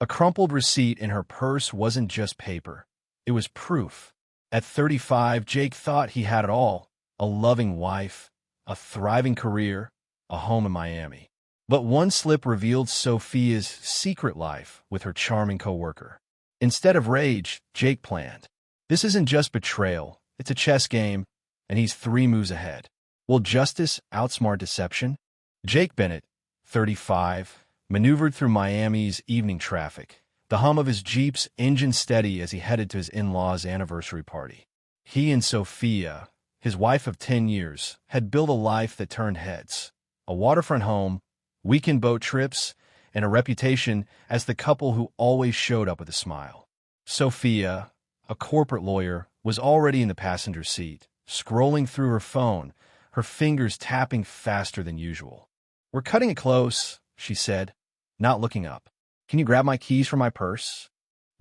A crumpled receipt in her purse wasn't just paper. It was proof. At 35, Jake thought he had it all: a loving wife, a thriving career, a home in Miami. But one slip revealed Sophia's secret life with her charming coworker. Instead of rage, Jake planned. This isn't just betrayal, it's a chess game, and he's 3 moves ahead. Will justice outsmart deception? Jake Bennett, 35, maneuvered through Miami's evening traffic, the hum of his Jeep's engine steady as he headed to his in-laws' anniversary party. He and Sophia, his wife of 10 years, had built a life that turned heads: a waterfront home, weekend boat trips, and a reputation as the couple who always showed up with a smile. Sophia, a corporate lawyer, was already in the passenger seat, scrolling through her phone, her fingers tapping faster than usual. "We're cutting it close," she said, not looking up. "Can you grab my keys from my purse?"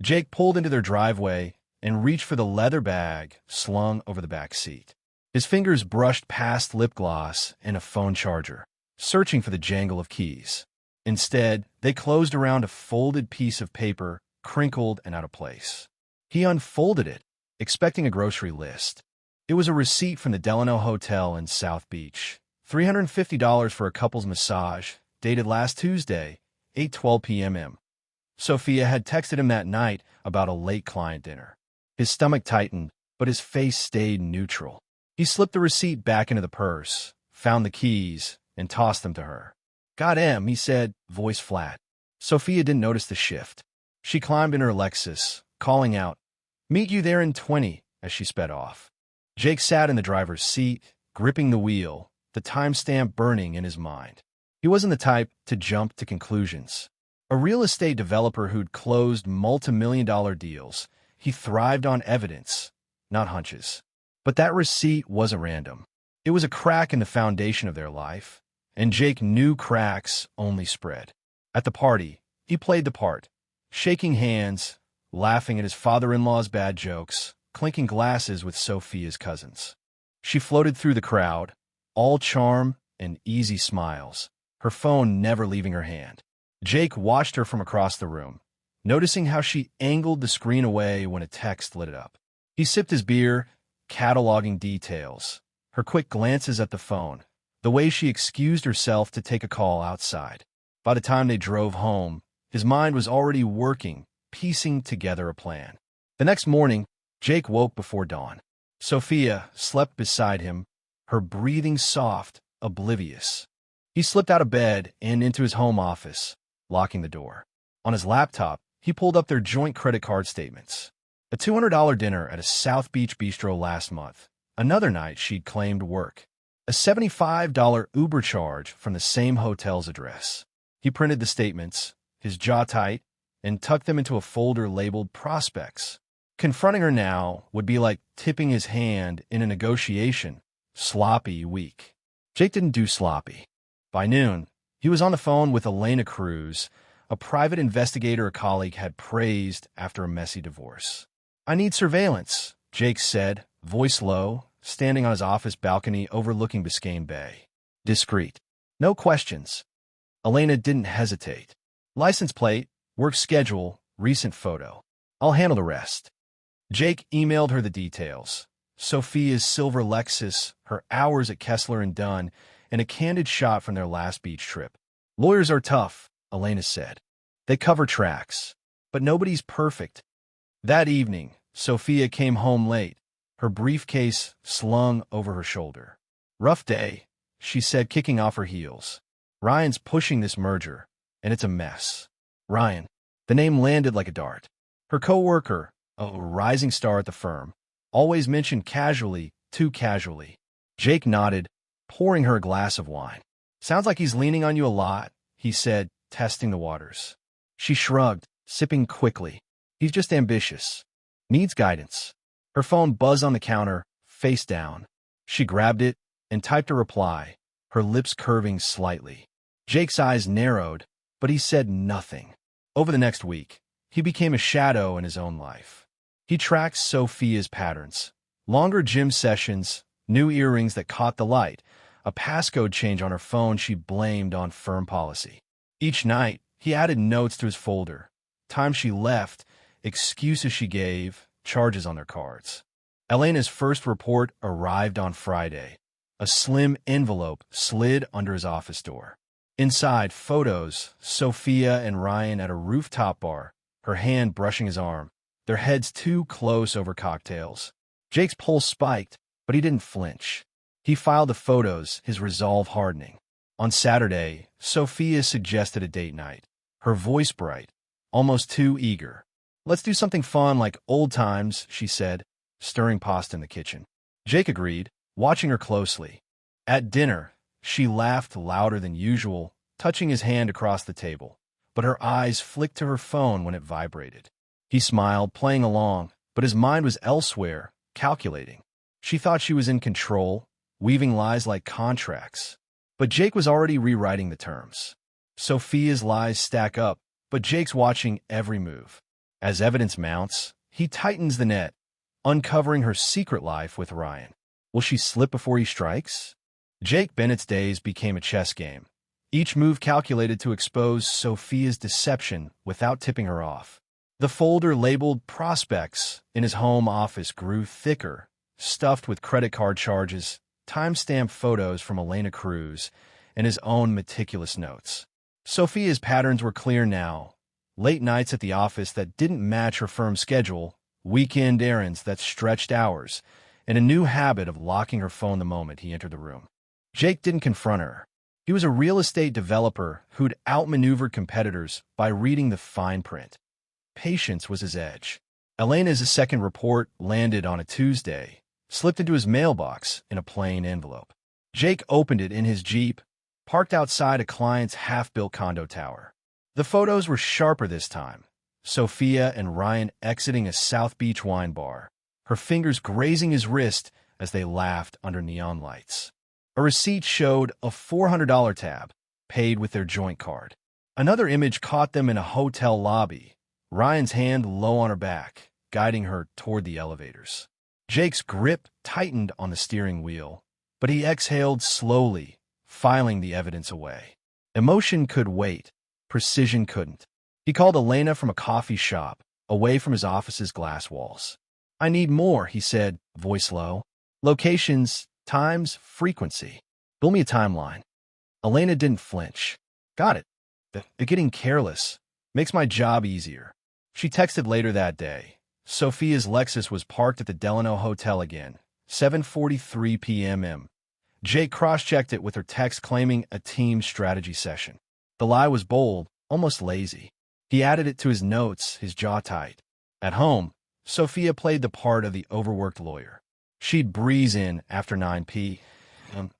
Jake pulled into their driveway and reached for the leather bag slung over the back seat. His fingers brushed past lip gloss and a phone charger, searching for the jangle of keys. Instead, they closed around a folded piece of paper, crinkled and out of place. He unfolded it, expecting a grocery list. It was a receipt from the Delano Hotel in South Beach. $350 for a couple's massage, dated last Tuesday, 8:12 p.m. Sophia had texted him that night about a late client dinner. His stomach tightened, but his face stayed neutral. He slipped the receipt back into the purse, found the keys, and tossed them to her. "Got him," he said, voice flat. Sophia didn't notice the shift. She climbed in her Lexus, calling out, "Meet you there in 20, as she sped off. Jake sat in the driver's seat, gripping the wheel, the timestamp burning in his mind. He wasn't the type to jump to conclusions. A real estate developer who'd closed multi-million-dollar deals, he thrived on evidence, not hunches. But that receipt wasn't random. It was a crack in the foundation of their life, and Jake knew cracks only spread. At the party, he played the part, shaking hands, laughing at his father-in-law's bad jokes, clinking glasses with Sophia's cousins. She floated through the crowd, all charm and easy smiles, her phone never leaving her hand. Jake watched her from across the room, noticing how she angled the screen away when a text lit it up. He sipped his beer, cataloging details, her quick glances at the phone, the way she excused herself to take a call outside. By the time they drove home, his mind was already working, piecing together a plan. The next morning, Jake woke before dawn. Sophia slept beside him, her breathing soft, oblivious. He slipped out of bed and into his home office, locking the door. On his laptop, he pulled up their joint credit card statements. A $200 dinner at a South Beach bistro last month. Another night she'd claimed work. A $75 Uber charge from the same hotel's address. He printed the statements, his jaw tight, and tucked them into a folder labeled Prospects. Confronting her now would be like tipping his hand in a negotiation. Sloppy weak. Jake didn't do sloppy. By noon, he was on the phone with Elena Cruz, a private investigator a colleague had praised after a messy divorce. "I need surveillance," Jake said, voice low, standing on his office balcony overlooking Biscayne Bay. Discreet. No questions. Elena didn't hesitate. "License plate, work schedule, recent photo. I'll handle the rest." Jake emailed her the details. Sophia's silver Lexus, her hours at Kessler and Dunn, and a candid shot from their last beach trip. "Lawyers are tough," Elena said. "They cover tracks. But nobody's perfect." That evening, Sophia came home late, her briefcase slung over her shoulder. "Rough day," she said, kicking off her heels. "Ryan's pushing this merger, and it's a mess." Ryan. The name landed like a dart. Her coworker, a rising star at the firm, always mentioned casually, too casually. Jake nodded, pouring her a glass of wine. "Sounds like he's leaning on you a lot," he said, testing the waters. She shrugged, sipping quickly. "He's just ambitious. Needs guidance." Her phone buzzed on the counter, face down. She grabbed it and typed a reply, her lips curving slightly. Jake's eyes narrowed, but he said nothing. Over the next week, he became a shadow in his own life. He tracked Sophia's patterns. Longer gym sessions, new earrings that caught the light, a passcode change on her phone she blamed on firm policy. Each night, he added notes to his folder. time she left, excuses she gave, charges on their cards. Elena's first report arrived on Friday. A slim envelope slid under his office door. Inside, photos, Sophia and Ryan at a rooftop bar, her hand brushing his arm, their heads too close over cocktails. Jake's pulse spiked, but he didn't flinch. He filed the photos, his resolve hardening. On Saturday, Sophia suggested a date night, her voice bright, almost too eager. "Let's do something fun like old times," she said, stirring pasta in the kitchen. Jake agreed, watching her closely. At dinner, she laughed louder than usual, touching his hand across the table, but her eyes flicked to her phone when it vibrated. He smiled, playing along, but his mind was elsewhere, calculating. She thought she was in control, weaving lies like contracts. But Jake was already rewriting the terms. Sophia's lies stack up, but Jake's watching every move. As evidence mounts, he tightens the net, uncovering her secret life with Ryan. Will she slip before he strikes? Jake Bennett's days became a chess game, each move calculated to expose Sophia's deception without tipping her off. The folder labeled prospects in his home office grew thicker, stuffed with credit card charges, time-stamped photos from Elena Cruz, and his own meticulous notes. Sophia's patterns were clear now. Late nights at the office that didn't match her firm's schedule, weekend errands that stretched hours, and a new habit of locking her phone the moment he entered the room. Jake didn't confront her. He was a real estate developer who'd outmaneuvered competitors by reading the fine print. Patience was his edge. Elena's second report landed on a Tuesday, slipped into his mailbox in a plain envelope. Jake opened it in his Jeep, parked outside a client's half-built condo tower. The photos were sharper this time. Sophia and Ryan exiting a South Beach wine bar, her fingers grazing his wrist as they laughed under neon lights. A receipt showed a $400 tab, paid with their joint card. Another image caught them in a hotel lobby, Ryan's hand low on her back, guiding her toward the elevators. Jake's grip tightened on the steering wheel, but he exhaled slowly, filing the evidence away. Emotion could wait. Precision couldn't. He called Elena from a coffee shop, away from his office's glass walls. "I need more," he said, voice low. "Locations, times, frequency. Build me a timeline." Elena didn't flinch. "Got it. They're getting careless. Makes my job easier." She texted later that day. Sophia's Lexus was parked at the Delano Hotel again, 7:43 p.m. Jake cross-checked it with her text claiming a team strategy session. The lie was bold, almost lazy. He added it to his notes, his jaw tight. At home, Sophia played the part of the overworked lawyer. She'd breeze in after 9 p.m.,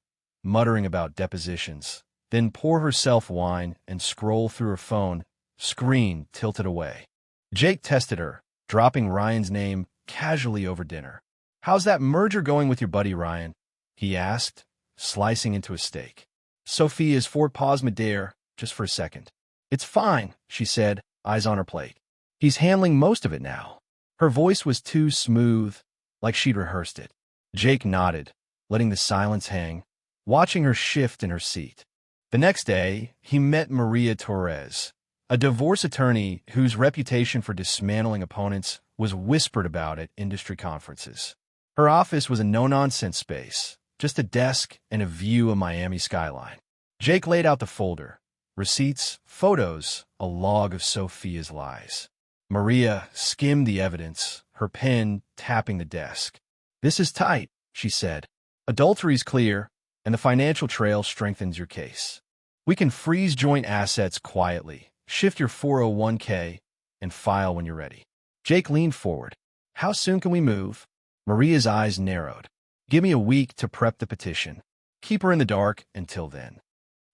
muttering about depositions, then pour herself wine and scroll through her phone, screen tilted away. Jake tested her, dropping Ryan's name casually over dinner. "How's that merger going with your buddy Ryan?" he asked, slicing into a steak. Sophia's Fort paused midair, just for a second. "It's fine," she said, eyes on her plate. "He's handling most of it now." Her voice was too smooth, like she'd rehearsed it. Jake nodded, letting the silence hang, watching her shift in her seat. The next day, he met Maria Torres, a divorce attorney whose reputation for dismantling opponents was whispered about at industry conferences. Her office was a no-nonsense space, just a desk and a view of Miami skyline. Jake laid out the folder, receipts, photos, a log of Sophia's lies. Maria skimmed the evidence, her pen tapping the desk. "This is tight," she said. "Adultery's clear, and the financial trail strengthens your case. We can freeze joint assets quietly, shift your 401k, and file when you're ready." Jake leaned forward. "How soon can we move?" Maria's eyes narrowed. "Give me a week to prep the petition. Keep her in the dark until then."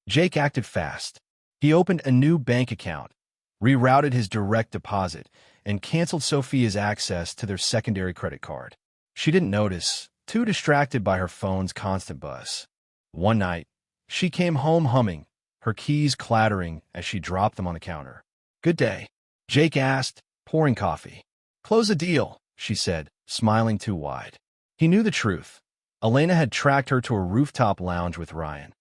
Jake acted fast. He opened a new bank account, rerouted his direct deposit, and canceled Sophia's access to their secondary credit card. She didn't notice, too distracted by her phone's constant buzz. One night, she came home humming, her keys clattering as she dropped them on the counter. "Good day," Jake asked, pouring coffee. "Close the deal," she said, smiling too wide. He knew the truth. Elena had tracked her to a rooftop lounge with Ryan,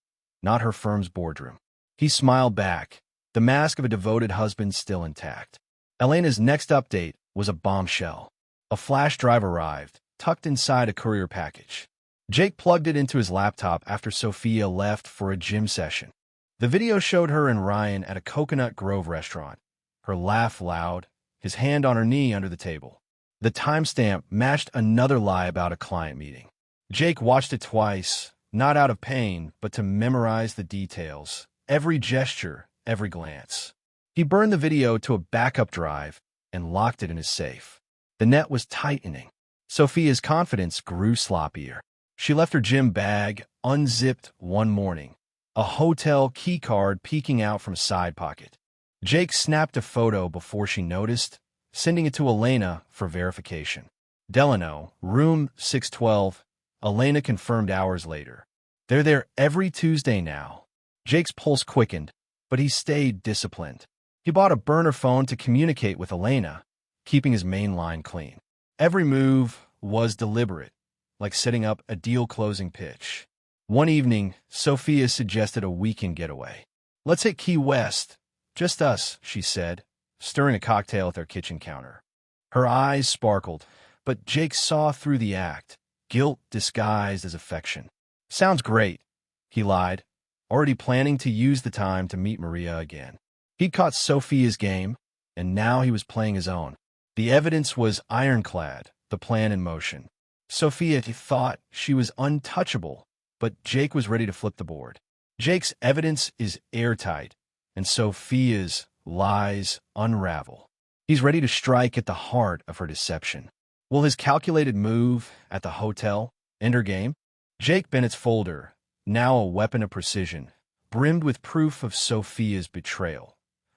not her firm's boardroom. He smiled back, the mask of a devoted husband still intact. Elena's next update was a bombshell. A flash drive arrived, tucked inside a courier package. Jake plugged it into his laptop after Sophia left for a gym session. The video showed her and Ryan at a Coconut Grove restaurant, her laugh loud, his hand on her knee under the table. The timestamp matched another lie about a client meeting. Jake watched it twice, not out of pain, but to memorize the details, every gesture, every glance. He burned the video to a backup drive and locked it in his safe. The net was tightening. Sophia's confidence grew sloppier. She left her gym bag unzipped one morning, a hotel keycard peeking out from a side pocket. Jake snapped a photo before she noticed, sending it to Elena for verification. Delano, room 612, Elena confirmed hours later. They're there every Tuesday now. Jake's pulse quickened, but he stayed disciplined. He bought a burner phone to communicate with Elena, keeping his main line clean. Every move was deliberate, like setting up a deal-closing pitch. One evening, Sophia suggested a weekend getaway. "Let's hit Key West. Just us," she said, stirring a cocktail at their kitchen counter. Her eyes sparkled, but Jake saw through the act, guilt disguised as affection. "Sounds great," he lied, already planning to use the time to meet Maria again. He'd caught Sophia's game, and now he was playing his own. The evidence was ironclad, the plan in motion. Sophia thought she was untouchable, but Jake was ready to flip the board. Jake's evidence is airtight, and Sophia's lies unravel. He's ready to strike at the heart of her deception. Will his calculated move at the hotel end her game? Jake Bennett's folder, now a weapon of precision, brimmed with proof of Sophia's betrayal.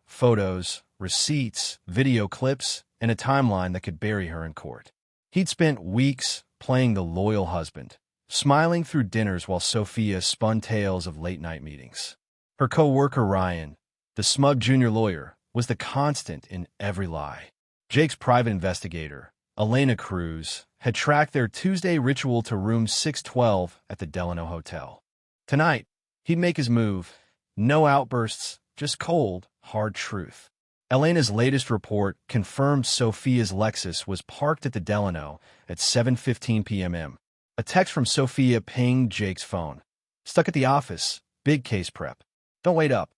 Photos, receipts, video clips, and a timeline that could bury her in court. He'd spent weeks playing the loyal husband, smiling through dinners while Sophia spun tales of late-night meetings. Her co-worker Ryan, the smug junior lawyer, was the constant in every lie. Jake's private investigator, Elena Cruz, had tracked their Tuesday ritual to room 612 at the Delano Hotel. Tonight, he'd make his move. No outbursts, just cold, hard truth. Elena's latest report confirmed Sophia's Lexus was parked at the Delano at 7:15 p.m. A text from Sophia pinged Jake's phone. "Stuck at the office. Big case prep. Don't wait up."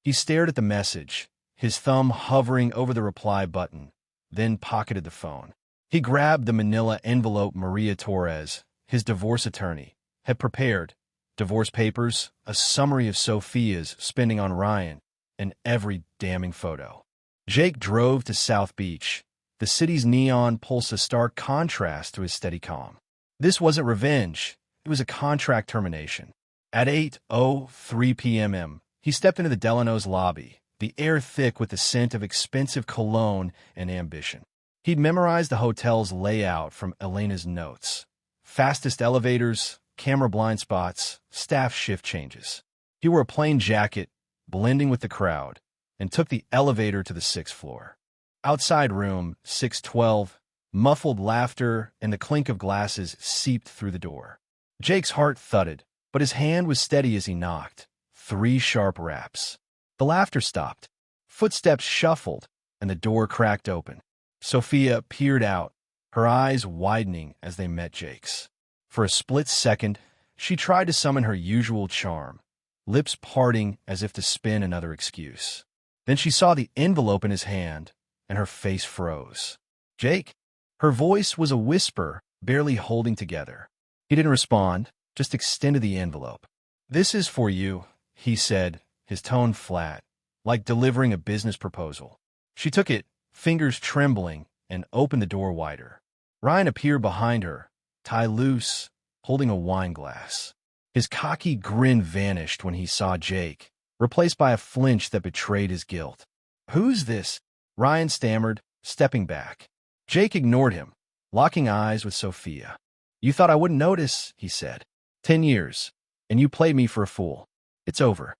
He stared at the message, his thumb hovering over the reply button, then pocketed the phone. He grabbed the manila envelope Maria Torres, his divorce attorney, had prepared. Divorce papers, a summary of Sophia's spending on Ryan, and every damning photo. Jake drove to South Beach. The city's neon pulsed a stark contrast to his steady calm. This wasn't revenge. It was a contract termination. At 8:03 p.m., he stepped into the Delano's lobby, the air thick with the scent of expensive cologne and ambition. He'd memorized the hotel's layout from Elena's notes. Fastest elevators, camera blind spots, staff shift changes. He wore a plain jacket, blending with the crowd, and took the elevator to the 6th floor. Outside room 612, muffled laughter and the clink of glasses seeped through the door. Jake's heart thudded, but his hand was steady as he knocked. 3 sharp raps. The laughter stopped. Footsteps shuffled, and the door cracked open. Sophia peered out, her eyes widening as they met Jake's. For a split second, she tried to summon her usual charm, lips parting as if to spin another excuse. Then she saw the envelope in his hand, and her face froze. "Jake?" Her voice was a whisper, barely holding together. He didn't respond, just extended the envelope. "This is for you," he said, his tone flat, like delivering a business proposal. She took it, fingers trembling, and opened the door wider. Ryan appeared behind her, tie loose, holding a wine glass. His cocky grin vanished when he saw Jake, replaced by a flinch that betrayed his guilt. "Who's this?" Ryan stammered, stepping back. Jake ignored him, locking eyes with Sophia. "You thought I wouldn't notice," he said. 10 years, and you played me for a fool. It's over."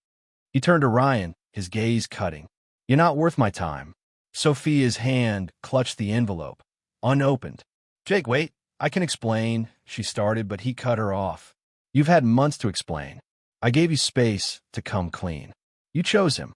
He turned to Ryan, his gaze cutting. "You're not worth my time." Sophia's hand clutched the envelope, unopened. "Jake, wait. I can explain," she started, but he cut her off. "You've had months to explain. I gave you space to come clean. You chose him."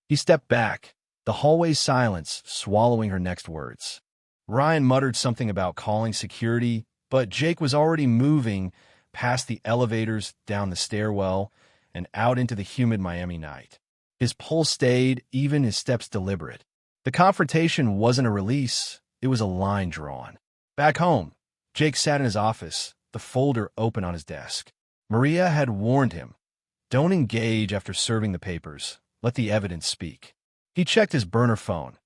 He stepped back, the hallway silence swallowing her next words. Ryan muttered something about calling security, but Jake was already moving past the elevators, down the stairwell, and out into the humid Miami night. His pulse stayed, even his steps deliberate. The confrontation wasn't a release, it was a line drawn. Back home, Jake sat in his office, the folder open on his desk. Maria had warned him, don't engage after serving the papers, let the evidence speak. He checked his burner phone.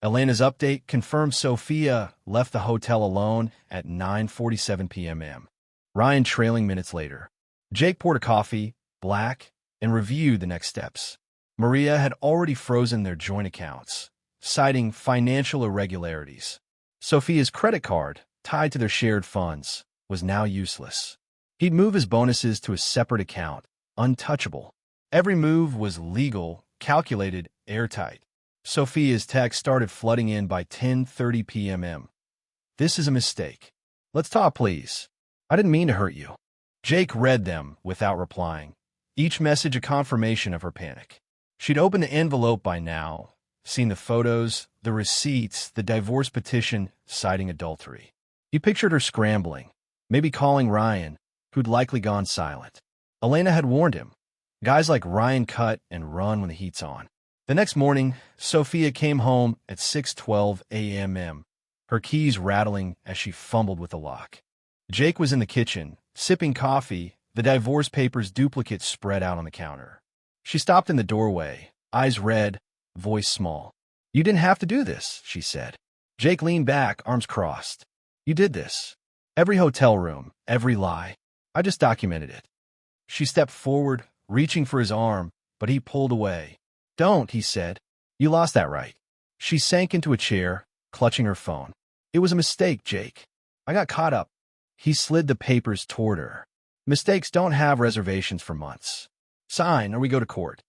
Elena's update confirmed Sophia left the hotel alone at 9:47 p.m. Ryan trailing minutes later. Jake poured a coffee, black, and reviewed the next steps. Maria had already frozen their joint accounts, citing financial irregularities. Sophia's credit card, tied to their shared funds, was now useless. He'd move his bonuses to a separate account, untouchable. Every move was legal, calculated, airtight. Sophia's text started flooding in by 10:30 p.m. This is a mistake. Let's talk, please. I didn't mean to hurt you. Jake read them without replying, each message a confirmation of her panic. She'd opened the envelope by now, seen the photos, the receipts, the divorce petition citing adultery. He pictured her scrambling, maybe calling Ryan, who'd likely gone silent. Elena had warned him. Guys like Ryan cut and run when the heat's on. The next morning, Sophia came home at 6:12 a.m., her keys rattling as she fumbled with the lock. Jake was in the kitchen, sipping coffee, the divorce papers duplicate spread out on the counter. She stopped in the doorway, eyes red, voice small. You didn't have to do this, she said. Jake leaned back, arms crossed. You did this. Every hotel room, every lie. I just documented it. She stepped forward, reaching for his arm, but he pulled away. Don't, he said. You lost that right. She sank into a chair, clutching her phone. It was a mistake, Jake. I got caught up. He slid the papers toward her. Mistakes don't have reservations for months. Sign, or we go to court.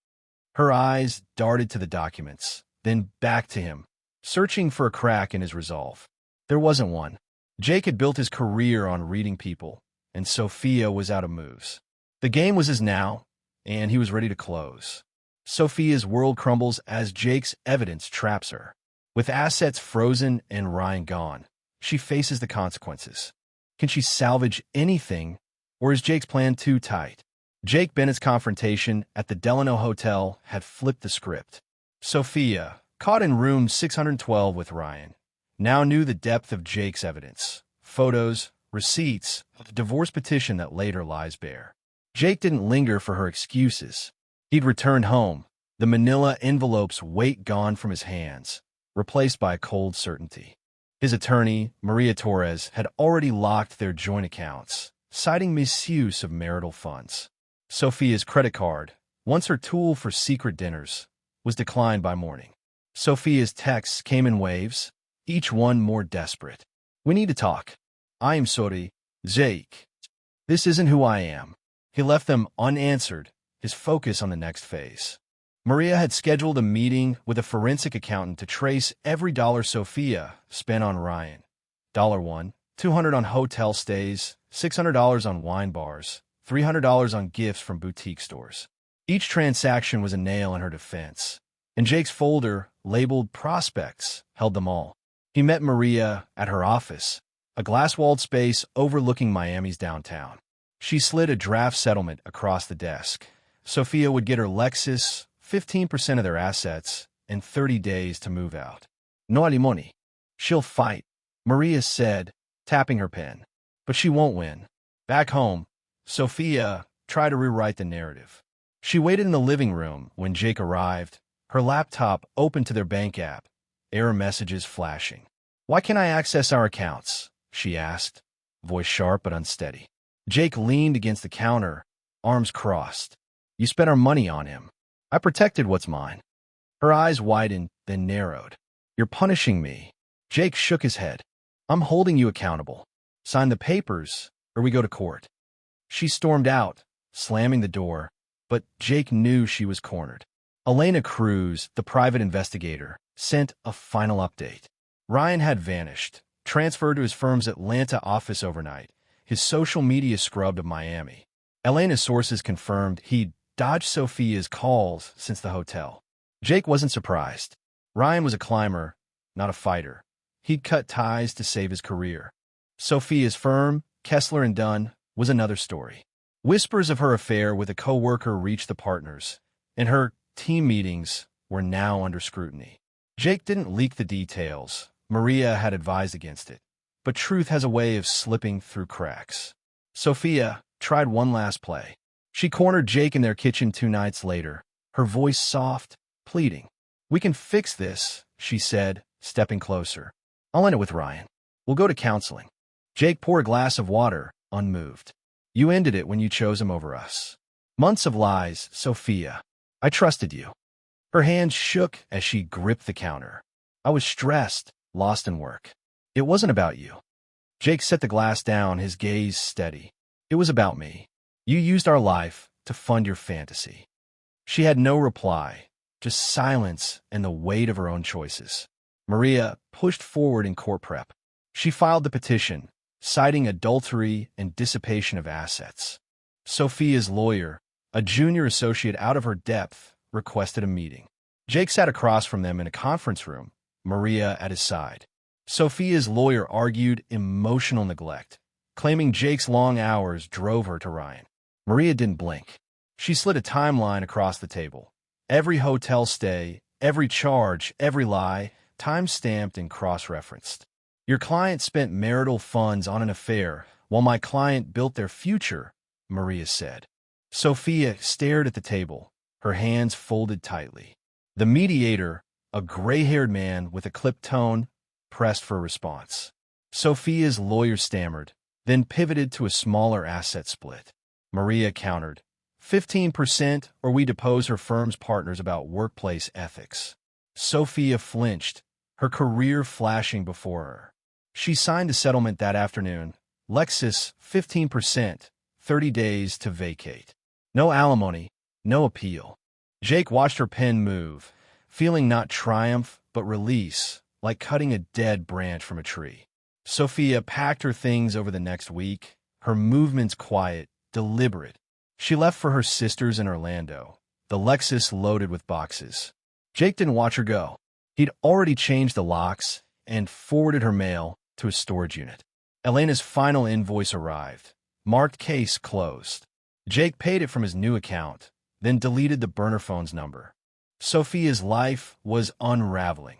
Her eyes darted to the documents, then back to him, searching for a crack in his resolve. There wasn't one. Jake had built his career on reading people, and Sophia was out of moves. The game was his now, and he was ready to close. Sophia's world crumbles as Jake's evidence traps her. With assets frozen and Ryan gone, she faces the consequences. Can she salvage anything, or is Jake's plan too tight? Jake Bennett's confrontation at the Delano Hotel had flipped the script. Sophia, caught in room 612 with Ryan, now knew the depth of Jake's evidence. Photos, receipts, the divorce petition that later lies bare. Jake didn't linger for her excuses. He'd returned home, the manila envelope's weight gone from his hands, replaced by a cold certainty. His attorney, Maria Torres, had already locked their joint accounts, citing misuse of marital funds. Sophia's credit card, once her tool for secret dinners, was declined by morning. Sophia's texts came in waves, each one more desperate. We need to talk. I am sorry, Jake. This isn't who I am. He left them unanswered, his focus on the next phase. Maria had scheduled a meeting with a forensic accountant to trace every dollar Sophia spent on Ryan. $1, $200 on hotel stays, $600 on wine bars, $300 on gifts from boutique stores. Each transaction was a nail in her defense, and Jake's folder, labeled Prospects, held them all. He met Maria at her office, a glass-walled space overlooking Miami's downtown. She slid a draft settlement across the desk. Sophia would get her Lexus, 15% of their assets, and 30 days to move out. No alimony. She'll fight, Maria said, tapping her pen. But she won't win. Back home, Sophia tried to rewrite the narrative. She waited in the living room when Jake arrived, her laptop open to their bank app, error messages flashing. Why can't I access our accounts? She asked, voice sharp but unsteady. Jake leaned against the counter, arms crossed. You spent our money on him. I protected what's mine. Her eyes widened, then narrowed. You're punishing me. Jake shook his head. I'm holding you accountable. Sign the papers, or we go to court. She stormed out, slamming the door, but Jake knew she was cornered. Elena Cruz, the private investigator, sent a final update. Ryan had vanished, transferred to his firm's Atlanta office overnight, his social media scrubbed of Miami. Elena's sources confirmed he'd dodged Sophia's calls since the hotel. Jake wasn't surprised. Ryan was a climber, not a fighter. He'd cut ties to save his career. Sophia's firm, Kessler and Dunn, was another story. Whispers of her affair with a coworker reached the partners, and her team meetings were now under scrutiny. Jake didn't leak the details. Maria had advised against it. But truth has a way of slipping through cracks. Sophia tried one last play. She cornered Jake in their kitchen 2 nights later, her voice soft, pleading. "We can fix this," she said, stepping closer. "I'll end it with Ryan. We'll go to counseling." Jake poured a glass of water, unmoved. "You ended it when you chose him over us." "Months of lies, Sophia. I trusted you." Her hands shook as she gripped the counter. "I was stressed, lost in work. It wasn't about you." Jake set the glass down, his gaze steady. "It was about me. You used our life to fund your fantasy." She had no reply, just silence and the weight of her own choices. Maria pushed forward in court prep. She filed the petition, citing adultery and dissipation of assets. Sophia's lawyer, a junior associate out of her depth, requested a meeting. Jake sat across from them in a conference room, Maria at his side. Sophia's lawyer argued emotional neglect, claiming Jake's long hours drove her to Ryan. Maria didn't blink. She slid a timeline across the table. Every hotel stay, every charge, every lie, time-stamped and cross-referenced. "Your client spent marital funds on an affair, while my client built their future," Maria said. Sophia stared at the table, her hands folded tightly. The mediator, a gray-haired man with a clipped tone, pressed for a response. Sophia's lawyer stammered, then pivoted to a smaller asset split. Maria countered, 15% or we depose her firm's partners about workplace ethics. Sophia flinched, her career flashing before her. She signed a settlement that afternoon. Lexus, 15%, 30 days to vacate. No alimony, no appeal. Jake watched her pen move, feeling not triumph but release, like cutting a dead branch from a tree. Sophia packed her things over the next week, her movements quiet, deliberate. She left for her sisters in Orlando, the Lexus loaded with boxes. Jake didn't watch her go. He'd already changed the locks and forwarded her mail to a storage unit. Elena's final invoice arrived, marked case closed. Jake paid it from his new account, then deleted the burner phone's number. Sophia's life was unraveling.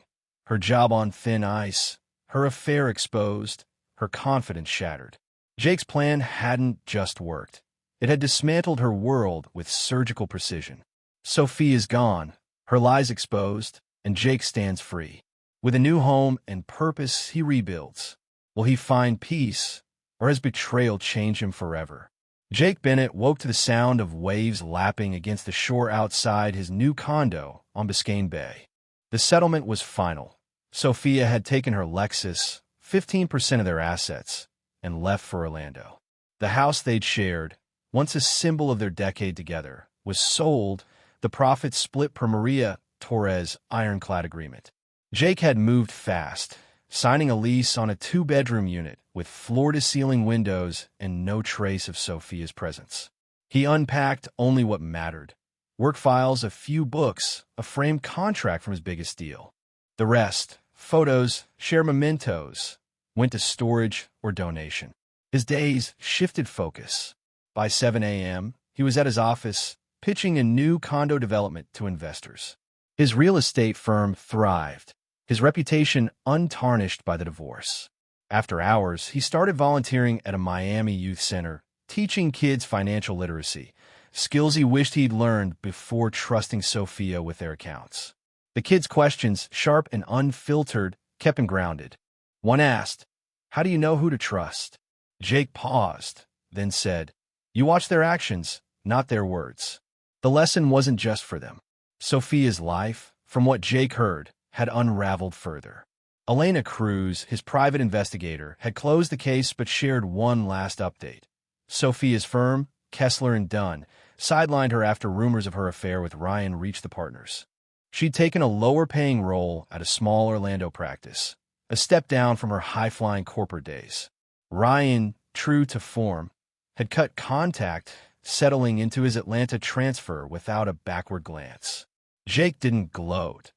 Her job on thin ice, her affair exposed, her confidence shattered. Jake's plan hadn't just worked. It had dismantled her world with surgical precision. Sophia's gone, her lies exposed, and Jake stands free. With a new home and purpose, he rebuilds. Will he find peace, or has betrayal changed him forever? Jake Bennett woke to the sound of waves lapping against the shore outside his new condo on Biscayne Bay. The settlement was final. Sophia had taken her Lexus, 15% of their assets, and left for Orlando. The house they'd shared, once a symbol of their decade together, was sold, the profits split per Maria Torres' ironclad agreement. Jake had moved fast, signing a lease on a 2-bedroom unit with floor-to-ceiling windows and no trace of Sophia's presence. He unpacked only what mattered. Work files, a few books, a framed contract from his biggest deal. The rest, photos, share mementos, went to storage or donation. His days shifted focus. By 7 a.m., he was at his office, pitching a new condo development to investors. His real estate firm thrived, his reputation untarnished by the divorce. After hours, he started volunteering at a Miami youth center, teaching kids financial literacy, skills he wished he'd learned before trusting Sophia with their accounts. The kids' questions, sharp and unfiltered, kept him grounded. One asked, "How do you know who to trust?" Jake paused, then said, "You watch their actions, not their words." The lesson wasn't just for them. Sophia's life, from what Jake heard, had unraveled further. Elena Cruz, his private investigator, had closed the case but shared one last update. Sophia's firm, Kessler and Dunn, sidelined her after rumors of her affair with Ryan reached the partners. She'd taken a lower-paying role at a small Orlando practice, a step down from her high-flying corporate days. Ryan, true to form, had cut contact, settling into his Atlanta transfer without a backward glance. Jake didn't gloat.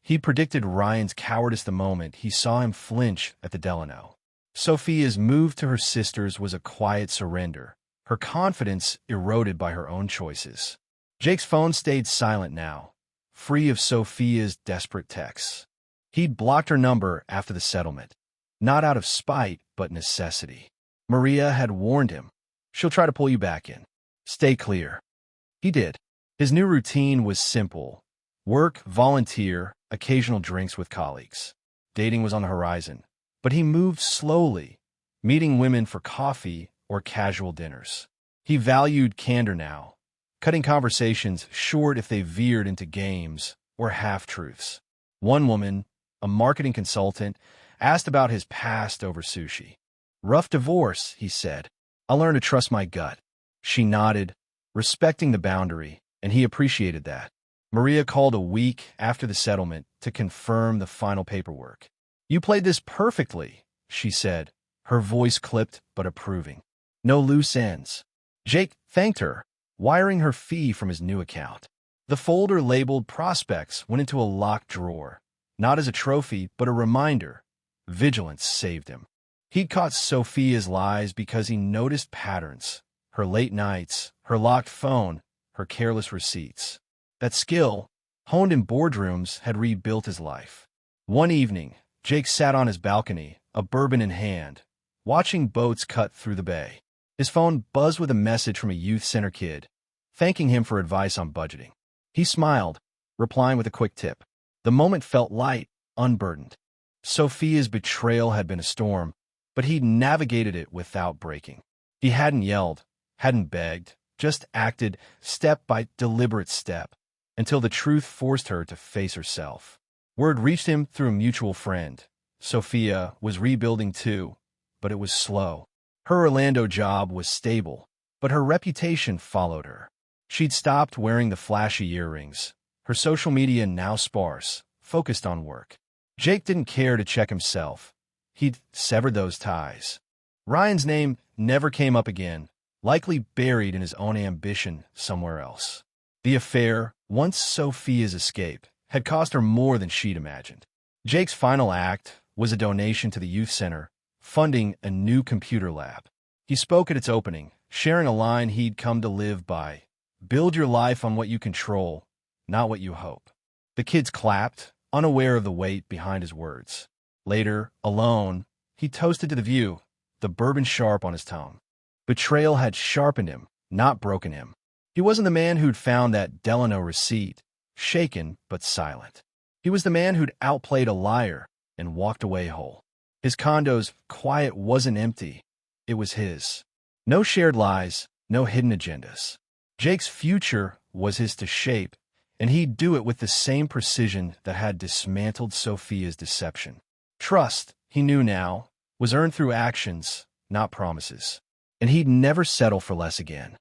He predicted Ryan's cowardice the moment he saw him flinch at the Delano. Sophia's move to her sisters was a quiet surrender, her confidence eroded by her own choices. Jake's phone stayed silent now, free of Sophia's desperate texts. He'd blocked her number after the settlement, not out of spite, but necessity. Maria had warned him. She'll try to pull you back in. Stay clear. He did. His new routine was simple. Work, volunteer, occasional drinks with colleagues. Dating was on the horizon, but he moved slowly, meeting women for coffee or casual dinners. He valued candor now, cutting conversations short if they veered into games or half-truths. One woman, a marketing consultant, asked about his past over sushi. Rough divorce, he said. I'll learn to trust my gut. She nodded, respecting the boundary, and he appreciated that. Maria called a week after the settlement to confirm the final paperwork. You played this perfectly, she said, her voice clipped but approving. No loose ends. Jake thanked her, wiring her fee from his new account. The folder labeled prospects went into a locked drawer, not as a trophy, but a reminder. Vigilance saved him. He'd caught Sophia's lies because he noticed patterns, her late nights, her locked phone, her careless receipts. That skill, honed in boardrooms, had rebuilt his life. One evening, Jake sat on his balcony, a bourbon in hand, watching boats cut through the bay. His phone buzzed with a message from a youth center kid, thanking him for advice on budgeting. He smiled, replying with a quick tip. The moment felt light, unburdened. Sophia's betrayal had been a storm, but he'd navigated it without breaking. He hadn't yelled, hadn't begged, just acted step by deliberate step, until the truth forced her to face herself. Word reached him through a mutual friend. Sophia was rebuilding too, but it was slow. Her Orlando job was stable, but her reputation followed her. She'd stopped wearing the flashy earrings, her social media now sparse, focused on work. Jake didn't care to check himself. He'd severed those ties. Ryan's name never came up again, likely buried in his own ambition somewhere else. The affair, once Sophia's escape, had cost her more than she'd imagined. Jake's final act was a donation to the youth center, funding a new computer lab. He spoke at its opening, sharing a line he'd come to live by. Build your life on what you control, not what you hope. The kids clapped, unaware of the weight behind his words. Later, alone, he toasted to the view, the bourbon sharp on his tongue. Betrayal had sharpened him, not broken him. He wasn't the man who'd found that Delano receipt, shaken but silent. He was the man who'd outplayed a liar and walked away whole. His condo's quiet wasn't empty. It was his. No shared lies, no hidden agendas. Jake's future was his to shape, and he'd do it with the same precision that had dismantled Sophia's deception. Trust, he knew now, was earned through actions, not promises. And he'd never settle for less again.